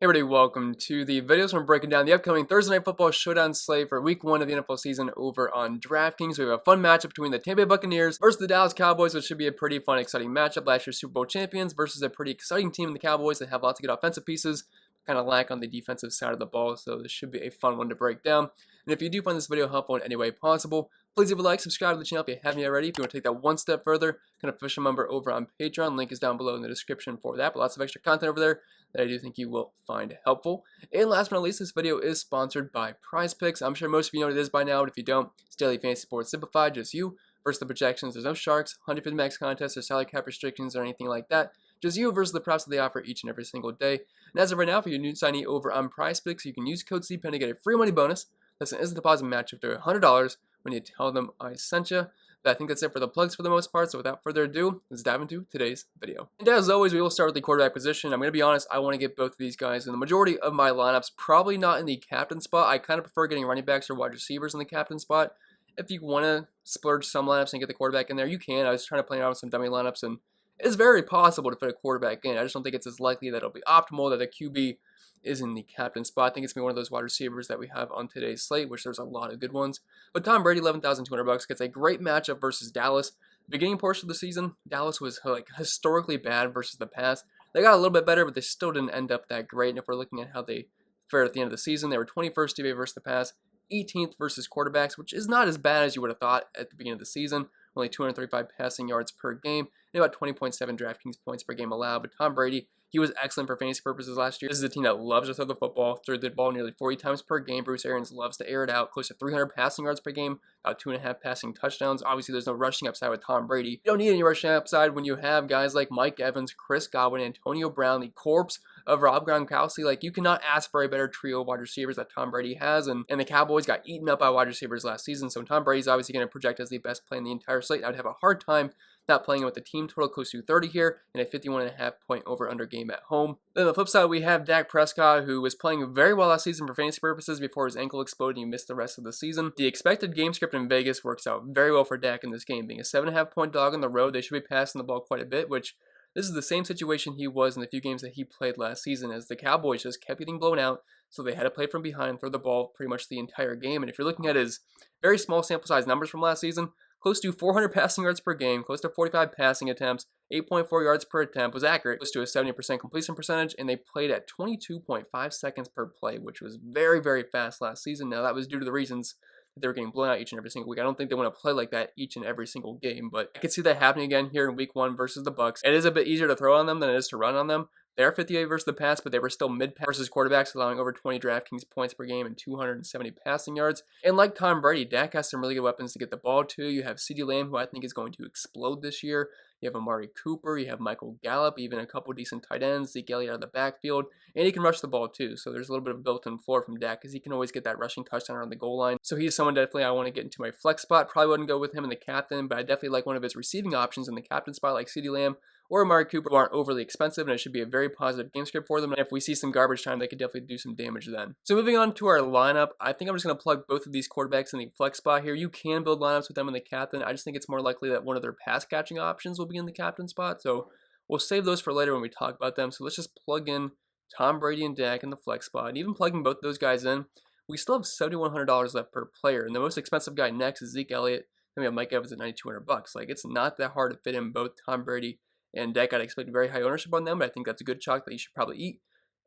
Hey everybody, welcome to the videos where I'm breaking down the upcoming Thursday Night Football Showdown slate for Week 1 of the NFL season over on DraftKings. We have a fun matchup between the Tampa Bay Buccaneers versus the Dallas Cowboys, which should be a pretty fun, exciting matchup. Last year's Super Bowl champions versus a pretty exciting team in the Cowboys that have lots of good offensive pieces, kind of lack on the defensive side of the ball, so this should be a fun one to break down. And if you do find this video helpful in any way possible, please leave a like, subscribe to the channel if you haven't already. If you want to take that one step further, become an official member over on Patreon. Link is down below in the description for that, but lots of extra content over there that I do think you will find helpful. And last but not least, this video is sponsored by PrizePicks. I'm sure most of you know what it is by now, but if you don't, it's daily fantasy sports simplified, just you versus the projections. There's no sharks, 150 max contests, or salary cap restrictions, or anything like that. Just you versus the props that they offer each and every single day. And as of right now, for your new signee over on PrizePicks, you can use code CPEN to get a free money bonus. That's an instant deposit match up to $100 when you tell them I sent you. But I think that's it for the plugs for the most part, so without further ado, let's dive into today's video. And as always, we will start with the quarterback position. I'm going to be honest, I want to get both of these guys in the majority of my lineups, probably not in the captain spot. I kind of prefer getting running backs or wide receivers in the captain spot. If you want to splurge some lineups and get the quarterback in there, you can. I was trying to play around with some dummy lineups, and it's very possible to fit a quarterback in. I just don't think it's as likely that it'll be optimal that a QB is in the captain spot. I think it's going to be one of those wide receivers that we have on today's slate, which there's a lot of good ones. But Tom Brady, $11,200, gets a great matchup versus Dallas. Beginning portion of the season, Dallas was like historically bad versus the past. They got a little bit better, but they still didn't end up that great. And if we're looking at how they fared at the end of the season, they were 21st DVA versus the pass, 18th versus quarterbacks, which is not as bad as you would have thought at the beginning of the season. Only 235 passing yards per game and about 20.7 DraftKings points per game allowed. But Tom Brady, he was excellent for fantasy purposes last year. This is a team that loves to throw the football, threw the ball nearly 40 times per game. Bruce Arians loves to air it out, close to 300 passing yards per game, about 2.5 passing touchdowns. Obviously, there's no rushing upside with Tom Brady. You don't need any rushing upside when you have guys like Mike Evans, Chris Godwin, Antonio Brown, the corpse of Rob Gronkowski. Like, you cannot ask for a better trio of wide receivers that Tom Brady has, and the Cowboys got eaten up by wide receivers last season, so Tom Brady's obviously going to project as the best play in the entire slate. I'd have a hard time not playing with the team total close to 30 here, and a 51.5 point over-under game at home. Then on the flip side, we have Dak Prescott, who was playing very well last season for fantasy purposes before his ankle exploded and he missed the rest of the season. The expected game script in Vegas works out very well for Dak in this game. Being a 7.5 point dog on the road, they should be passing the ball quite a bit, which this is the same situation he was in the few games that he played last season, as the Cowboys just kept getting blown out, so they had to play from behind and throw the ball pretty much the entire game. And if you're looking at his very small sample size numbers from last season, close to 400 passing yards per game, close to 45 passing attempts, 8.4 yards per attempt, was accurate, close to a 70% completion percentage, and they played at 22.5 seconds per play, which was very, very fast last season. Now, that was due to the reasons that they were getting blown out each and every single week. I don't think they want to play like that each and every single game, but I could see that happening again here in Week 1 versus the Bucs. It is a bit easier to throw on them than it is to run on them. They are 58 versus the pass, but they were still mid-pass versus quarterbacks, allowing over 20 DraftKings points per game and 270 passing yards. And like Tom Brady, Dak has some really good weapons to get the ball to. You have CeeDee Lamb, who I think is going to explode this year. You have Amari Cooper, you have Michael Gallup, even a couple decent tight ends, Zeke Elliott out of the backfield, and he can rush the ball too. So there's a little bit of built-in floor from Dak, because he can always get that rushing touchdown around the goal line. So he's someone definitely I want to get into my flex spot. Probably wouldn't go with him in the captain, but I definitely like one of his receiving options in the captain spot, like CeeDee Lamb or Amari Cooper, who aren't overly expensive, and it should be a very positive game script for them. And if we see some garbage time, they could definitely do some damage then. So moving on to our lineup, I think I'm just going to plug both of these quarterbacks in the flex spot here. You can build lineups with them in the captain. I just think it's more likely that one of their pass catching options will be in the captain spot. So we'll save those for later when we talk about them. So let's just plug in Tom Brady and Dak in the flex spot. And even plugging both those guys in, we still have $7,100 left per player. And the most expensive guy next is Zeke Elliott. Then we have Mike Evans at $9,200. Like, it's not that hard to fit in both Tom Brady and Dak. I'd expect very high ownership on them, but I think that's a good chalk that you should probably eat.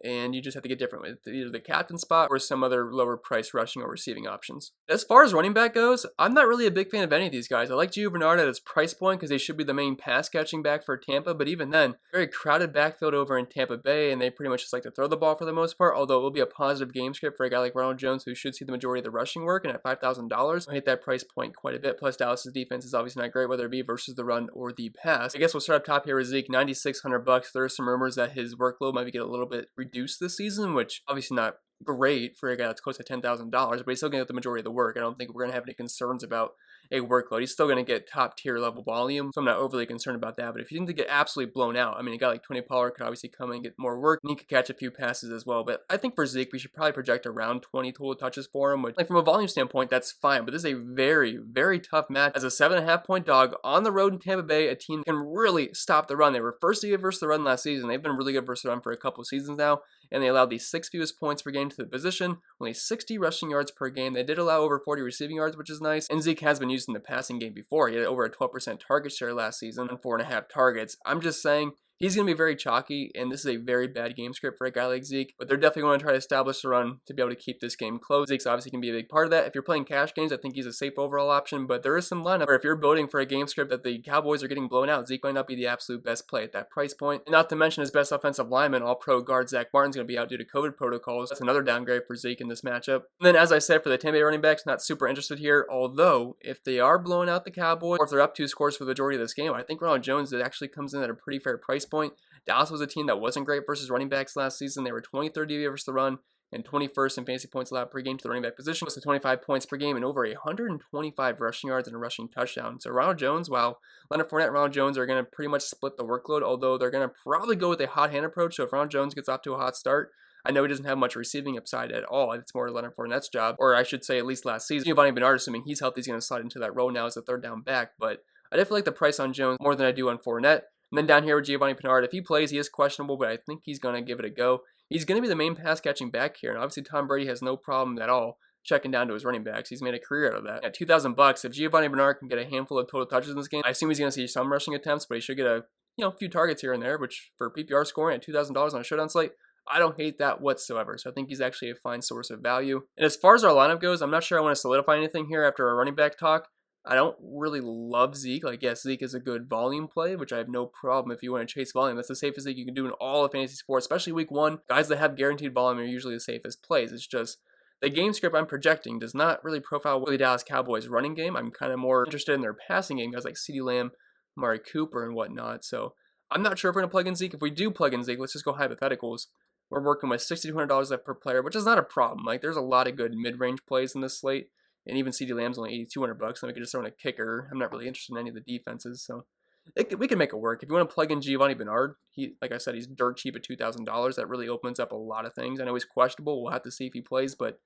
And you just have to get different with either the captain spot or some other lower price rushing or receiving options. As far as running back goes, I'm not really a big fan of any of these guys. I like Gio Bernard at his price point because they should be the main pass catching back for Tampa, but even then, very crowded backfield over in Tampa Bay, and they pretty much just like to throw the ball for the most part, although it will be a positive game script for a guy like Ronald Jones, who should see the majority of the rushing work, and at $5,000, I hit that price point quite a bit. Plus, Dallas's defense is obviously not great, whether it be versus the run or the pass. I guess we'll start up top here with Zeke, $9,600. There are some rumors that his workload might get a little bit reduced this season, which obviously not great for a guy that's close to $10,000, but he's still going to get the majority of the work. I don't think we're going to have any concerns about a workload. He's still going to get top tier level volume, so I'm not overly concerned about that. But if you think to get absolutely blown out, I mean, a guy like Tony Pollard could obviously come and get more work, and he could catch a few passes as well. But I think for Zeke, we should probably project around 20 total touches for him, which, like, from a volume standpoint, that's fine. But this is a very, very tough match as a 7.5 point dog on the road in Tampa Bay, a team that can really stop the run. They were first to get versus the run last season. They've been really good versus the run for a couple seasons now, and they allowed the 6th fewest points per game to the position, only 60 rushing yards per game. They did allow over 40 receiving yards, which is nice, and Zeke has been used in the passing game before. He had over a 12% target share last season and 4.5 targets. I'm just saying, he's going to be very chalky, and this is a very bad game script for a guy like Zeke, but they're definitely going to try to establish the run to be able to keep this game close. Zeke's obviously going to be a big part of that. If you're playing cash games, I think he's a safe overall option, but there is some lineup where if you're building for a game script that the Cowboys are getting blown out, Zeke might not be the absolute best play at that price point. And not to mention his best offensive lineman, all-pro guard Zach Martin's going to be out due to COVID protocols. That's another downgrade for Zeke in this matchup. And then, as I said, for the Tampa Bay running backs, not super interested here, although if they are blowing out the Cowboys, or if they're up 2 scores for the majority of this game, I think Ronald Jones actually comes in at a pretty fair price point. Dallas was a team that wasn't great versus running backs last season. They were 23rd DVA versus the run and 21st in fantasy points allowed per game to the running back position, was to 25 points per game and over 125 rushing yards and a rushing touchdown. So Ronald Jones, while Leonard Fournette and Ronald Jones are going to pretty much split the workload, although they're going to probably go with a hot hand approach. So if Ronald Jones gets off to a hot start, I know he doesn't have much receiving upside at all. It's more Leonard Fournette's job, or I should say at least last season. Giovanni Bernard, assuming he's healthy, is going to slide into that role now as a third down back, but I definitely like the price on Jones more than I do on Fournette. And then down here with Giovanni Bernard, if he plays, he is questionable, but I think he's going to give it a go. He's going to be the main pass-catching back here, and obviously Tom Brady has no problem at all checking down to his running backs. He's made a career out of that. At $2,000, if Giovanni Bernard can get a handful of total touches in this game, I assume he's going to see some rushing attempts, but he should get a few targets here and there, which for PPR scoring at $2,000 on a showdown slate, I don't hate that whatsoever. So I think he's actually a fine source of value. And as far as our lineup goes, I'm not sure I want to solidify anything here after our running back talk. I don't really love Zeke. Like, yes, Zeke is a good volume play, which I have no problem if you want to chase volume. That's the safest thing you can do in all of fantasy sports, especially week 1. Guys that have guaranteed volume are usually the safest plays. It's just the game script I'm projecting does not really profile the Dallas Cowboys running game. I'm kind of more interested in their passing game, guys like CeeDee Lamb, Amari Cooper, and whatnot. So I'm not sure if we're going to plug in Zeke. If we do plug in Zeke, let's just go hypotheticals. We're working with $6,200 left per player, which is not a problem. Like, there's a lot of good mid-range plays in this slate. And even CeeDee Lamb's only $8,200, then we could just throw in a kicker. I'm not really interested in any of the defenses, so we can make it work. If you want to plug in Giovanni Bernard, like I said, he's dirt cheap at $2,000. That really opens up a lot of things. I know he's questionable. We'll have to see if he plays, but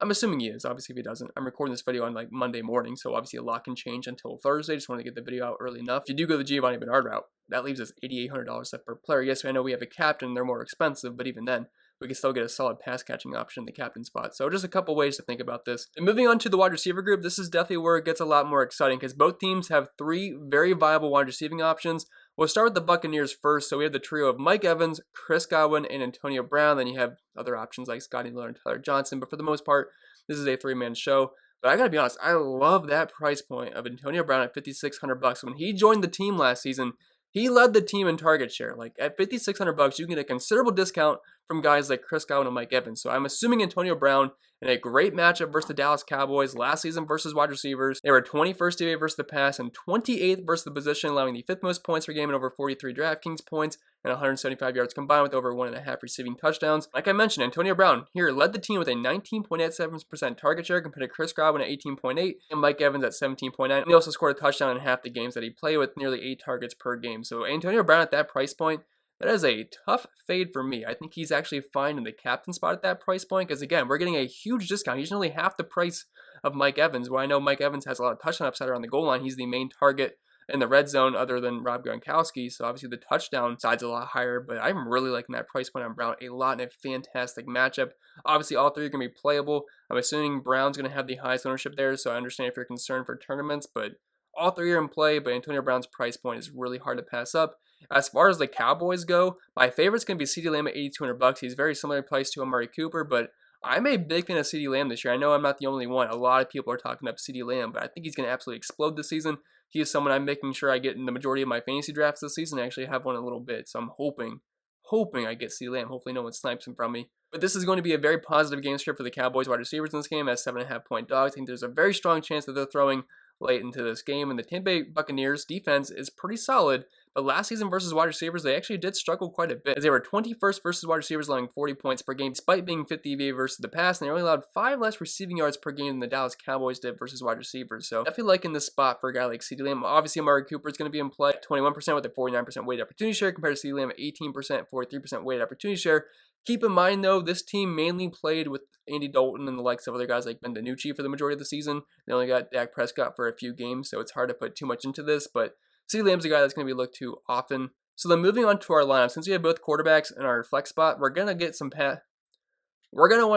I'm assuming he is. Obviously, if he doesn't, I'm recording this video on like Monday morning, so obviously a lot can change until Thursday. Just want to get the video out early enough. If you do go the Giovanni Bernard route, that leaves us $8,800 left per player. Yes, I know we have a captain. They're more expensive, but even then, we can still get a solid pass catching option in the captain spot. So just a couple ways to think about this. And moving on to the wide receiver group, this is definitely where it gets a lot more exciting because both teams have 3 very viable wide receiving options. We'll start with the Buccaneers first. So we have the trio of Mike Evans, Chris Godwin, and Antonio Brown. Then you have other options like Scotty Miller and Tyler Johnson. But for the most part, this is a 3-man show. But I gotta be honest, I love that price point of Antonio Brown at $5,600. When he joined the team last season, he led the team in target share. Like at $5,600, you can get a considerable discount from guys like Chris Godwin and Mike Evans. So I'm assuming Antonio Brown in a great matchup versus the Dallas Cowboys last season versus wide receivers. They were 21st DVA versus the pass and 28th versus the position, allowing the 5th most points per game and over 43 DraftKings points and 175 yards combined with over 1.5 receiving touchdowns. Like I mentioned, Antonio Brown here led the team with a 19.87% target share compared to Chris Godwin at 18.8 and Mike Evans at 17.9. And he also scored a touchdown in half the games that he played with nearly 8 targets per game. So Antonio Brown at that price point, that is a tough fade for me. I think he's actually fine in the captain spot at that price point because, again, we're getting a huge discount. He's nearly half the price of Mike Evans, where I know Mike Evans has a lot of touchdown upside around the goal line. He's the main target in the red zone other than Rob Gronkowski, so obviously the touchdown side's a lot higher, but I'm really liking that price point on Brown a lot in a fantastic matchup. Obviously, all 3 are going to be playable. I'm assuming Brown's going to have the highest ownership there, so I understand if you're concerned for tournaments, but all 3 are in play, but Antonio Brown's price point is really hard to pass up. As far as the Cowboys go, my favorite's going to be CeeDee Lamb at $8,200. He's very similar price to Amari Cooper, but I'm a big fan of CeeDee Lamb this year. I know I'm not the only one. A lot of people are talking up CeeDee Lamb, but I think he's going to absolutely explode this season. He is someone I'm making sure I get in the majority of my fantasy drafts this season. I actually have one in a little bit, so I'm hoping I get CeeDee Lamb. Hopefully no one snipes him from me. But this is going to be a very positive game script for the Cowboys wide receivers in this game as 7.5-point dogs. I think there's a very strong chance that they're throwing late into this game, and the Tampa Bay Buccaneers defense is pretty solid, but last season versus wide receivers, they actually did struggle quite a bit, as they were 21st versus wide receivers, allowing 40 points per game, despite being 50 VA versus the pass, and they only allowed 5 less receiving yards per game than the Dallas Cowboys did versus wide receivers. So definitely liking this spot for a guy like CeeDee Lamb. Obviously, Amari Cooper is going to be in play, 21% with a 49% weighted opportunity share, compared to CeeDee Lamb at 18%, 43% weighted opportunity share. Keep in mind, though, this team mainly played with Andy Dalton and the likes of other guys like Ben DiNucci for the majority of the season. They only got Dak Prescott for a few games, so it's hard to put too much into this, but CeeDee Lamb's a guy that's going to be looked to often. So then moving on to our lineup, since we have both quarterbacks in our flex spot, we're gonna want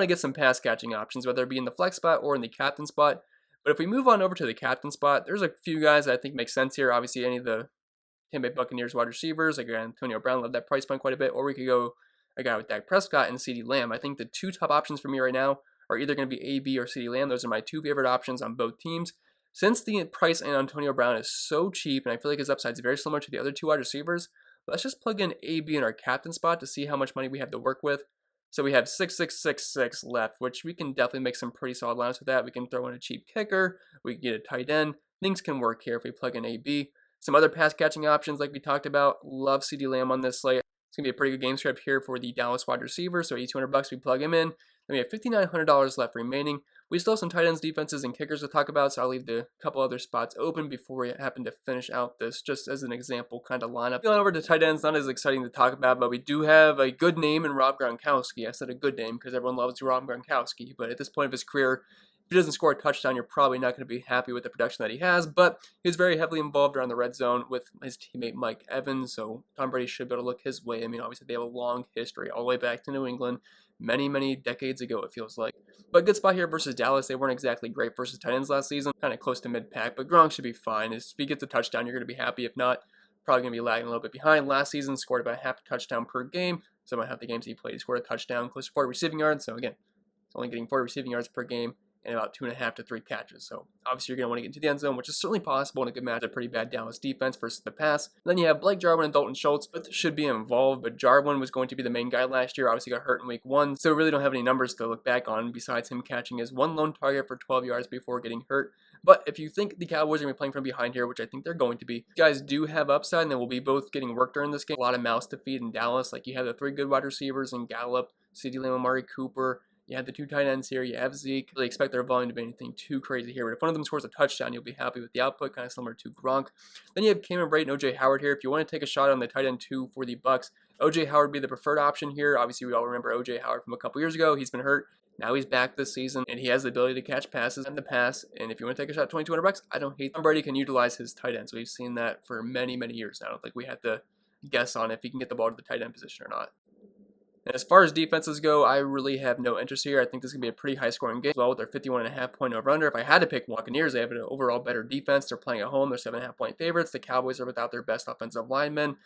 to get some pass catching options, whether it be in the flex spot or in the captain spot. But if we move on over to the captain spot, there's a few guys that I think make sense here. Obviously, any of the Tampa Bay Buccaneers wide receivers, like Antonio Brown, love that price point quite a bit. Or we could go a guy with Dak Prescott and CeeDee Lamb. I think the two top options for me right now are either going to be AB or CeeDee Lamb. Those are my two favorite options on both teams. Since the price on Antonio Brown is so cheap, and I feel like his upside is very similar to the other two wide receivers, let's just plug in AB in our captain spot to see how much money we have to work with. So we have 6,666 left, which we can definitely make some pretty solid lineups with that. We can throw in a cheap kicker. We can get a tight end. Things can work here if we plug in AB. Some other pass catching options like we talked about. Love CeeDee Lamb on this slate. It's going to be a pretty good game script here for the Dallas wide receiver. So $8,200, we plug him in. Then we have $5,900 left remaining. We still have some tight ends, defenses, and kickers to talk about, so I'll leave the couple other spots open before we happen to finish out this, just as an example kind of lineup. Going over to tight ends, not as exciting to talk about, but we do have a good name in Rob Gronkowski. I said a good name because everyone loves Rob Gronkowski, but at this point of his career, if he doesn't score a touchdown, you're probably not going to be happy with the production that he has, but he's very heavily involved around the red zone with his teammate Mike Evans, so Tom Brady should be able to look his way. I mean, obviously they have a long history all the way back to New England, many decades ago, it feels like. But good spot here versus Dallas. They weren't exactly great versus tight ends last season, kind of close to mid-pack, but Gronk should be fine. If he gets a touchdown, you're going to be happy. If not, probably going to be lagging a little bit behind. Last season, scored about half a touchdown per game, so about half the games he played, he scored a touchdown, close to 40 receiving yards, so again, it's only getting 40 receiving yards per game and about 2.5 to 3 catches. So obviously you're going to want to get into the end zone, which is certainly possible in a good match, a pretty bad Dallas defense versus the pass. And then you have Blake Jarvan and Dalton Schultz, both should be involved, but Jarvan was going to be the main guy last year, obviously got hurt in week 1, so we really don't have any numbers to look back on besides him catching his one lone target for 12 yards before getting hurt. But if you think the Cowboys are going to be playing from behind here, which I think they're going to be, you guys do have upside, and they will be both getting work during this game. A lot of mouths to feed in Dallas. Like you have the 3 good wide receivers in Gallup, CeeDee Lamb, Amari Cooper. You have the 2 tight ends here. You have Zeke. Really expect their volume to be anything too crazy here. But if one of them scores a touchdown, you'll be happy with the output, kind of similar to Gronk. Then you have Cameron Brate and O.J. Howard here. If you want to take a shot on the tight end 2 for the Bucs, O.J. Howard would be the preferred option here. Obviously, we all remember O.J. Howard from a couple years ago. He's been hurt. Now he's back this season, and he has the ability to catch passes and the pass. And if you want to take a shot at $2,200, I don't hate Tom Brady can utilize his tight ends. We've seen that for many years now. I don't think we have to guess on if he can get the ball to the tight end position or not. And as far as defenses go, I really have no interest here. I think this is going to be a pretty high-scoring game as well with their 51.5 point over-under. If I had to pick Buccaneers, they have an overall better defense. They're playing at home. They're 7.5 point favorites. The Cowboys are without their best offensive linemen.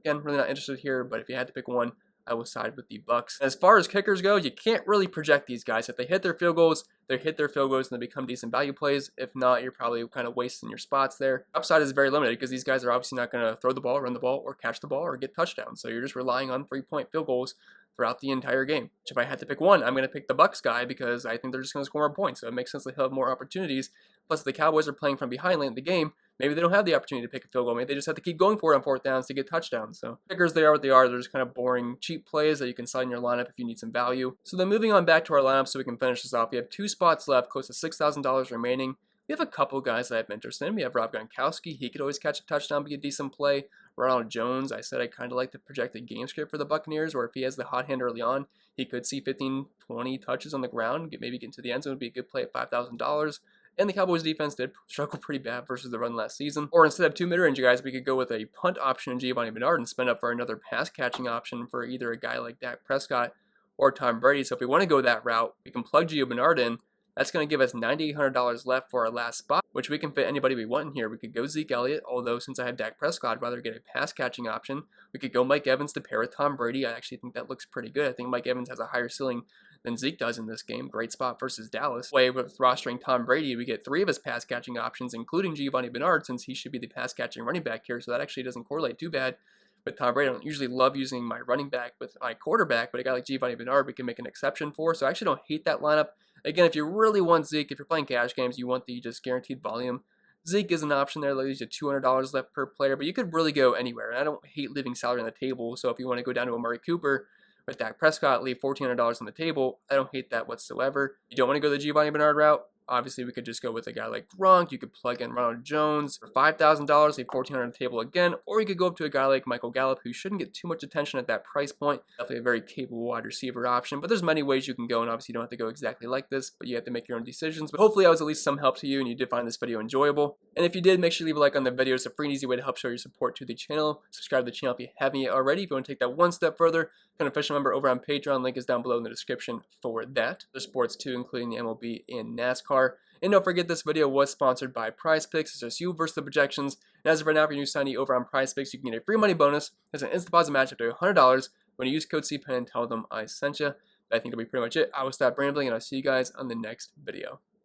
Again, really not interested here, but if you had to pick one, I will side with the Bucs. As far as kickers go, you can't really project these guys. If they hit their field goals, they hit their field goals and they become decent value plays. If not, you're probably kind of wasting your spots there. Upside is very limited because these guys are obviously not going to throw the ball, run the ball, or catch the ball, or get touchdowns. So you're just relying on 3-point field goals throughout the entire game. If I had to pick one, I'm going to pick the Bucs guy because I think they're just going to score more points. So it makes sense they have more opportunities. Plus, the Cowboys are playing from behind late in the game. Maybe they don't have the opportunity to pick a field goal. Maybe they just have to keep going for it on 4th downs to get touchdowns. So kickers, they are what they are. They're just kind of boring, cheap plays that you can slide in your lineup if you need some value. So then moving on back to our lineup so we can finish this off. We have 2 spots left, close to $6,000 remaining. We have a couple guys that I have interest in. We have Rob Gronkowski. He could always catch a touchdown, be a decent play. Ronald Jones, I said I kind of like the projected game script for the Buccaneers, or if he has the hot hand early on, he could see 15, 20 touches on the ground, maybe get into the end zone, would be a good play at $5,000. And the Cowboys defense did struggle pretty bad versus the run last season. Or instead of 2 mid-range guys, we could go with a punt option in Giovanni Bernard and spend up for another pass-catching option for either a guy like Dak Prescott or Tom Brady. So if we want to go that route, we can plug Gio Bernard in. That's going to give us $9,800 left for our last spot, which we can fit anybody we want in here. We could go Zeke Elliott, although since I have Dak Prescott, I'd rather get a pass-catching option. We could go Mike Evans to pair with Tom Brady. I actually think that looks pretty good. I think Mike Evans has a higher ceiling than Zeke does in this game. Great spot versus Dallas. Way with rostering Tom Brady, we get 3 of his pass-catching options, including Giovanni Bernard, since he should be the pass-catching running back here, so that actually doesn't correlate too bad with Tom Brady. I don't usually love using my running back with my quarterback, but a guy like Giovanni Bernard we can make an exception for, so I actually don't hate that lineup. Again, if you really want Zeke, if you're playing cash games, you want the just guaranteed volume, Zeke is an option there. Leaves you $200 left per player, but you could really go anywhere. And I don't hate leaving salary on the table, so if you want to go down to Amari Cooper with Dak Prescott, leave $1,400 on the table, I don't hate that whatsoever. You don't want to go the Giovanni Bernard route, Obviously, we could just go with a guy like Gronk. You could plug in Ronald Jones for $5,000, leave $1,400 on the table again, or you could go up to a guy like Michael Gallup, who shouldn't get too much attention at that price point. Definitely a very capable wide receiver option, but there's many ways you can go, and obviously you don't have to go exactly like this, but you have to make your own decisions. But hopefully I was at least some help to you, and you did find this video enjoyable. And if you did, make sure to leave a like on the video. It's a free and easy way to help show your support to the channel. Subscribe to the channel if you haven't yet already. If you want to take that one step further, become an official member over on Patreon. Link is down below in the description for that. There's sports too, including the MLB and NASCAR. And don't forget, this video was sponsored by PrizePicks. It's just you versus the projections. And as of right now, for your new signee over on PrizePicks, you can get a free money bonus as an instant deposit match up to $100 when you use code CPEN and tell them I sent you. I think that'll be pretty much it. I will stop rambling, and I'll see you guys on the next video.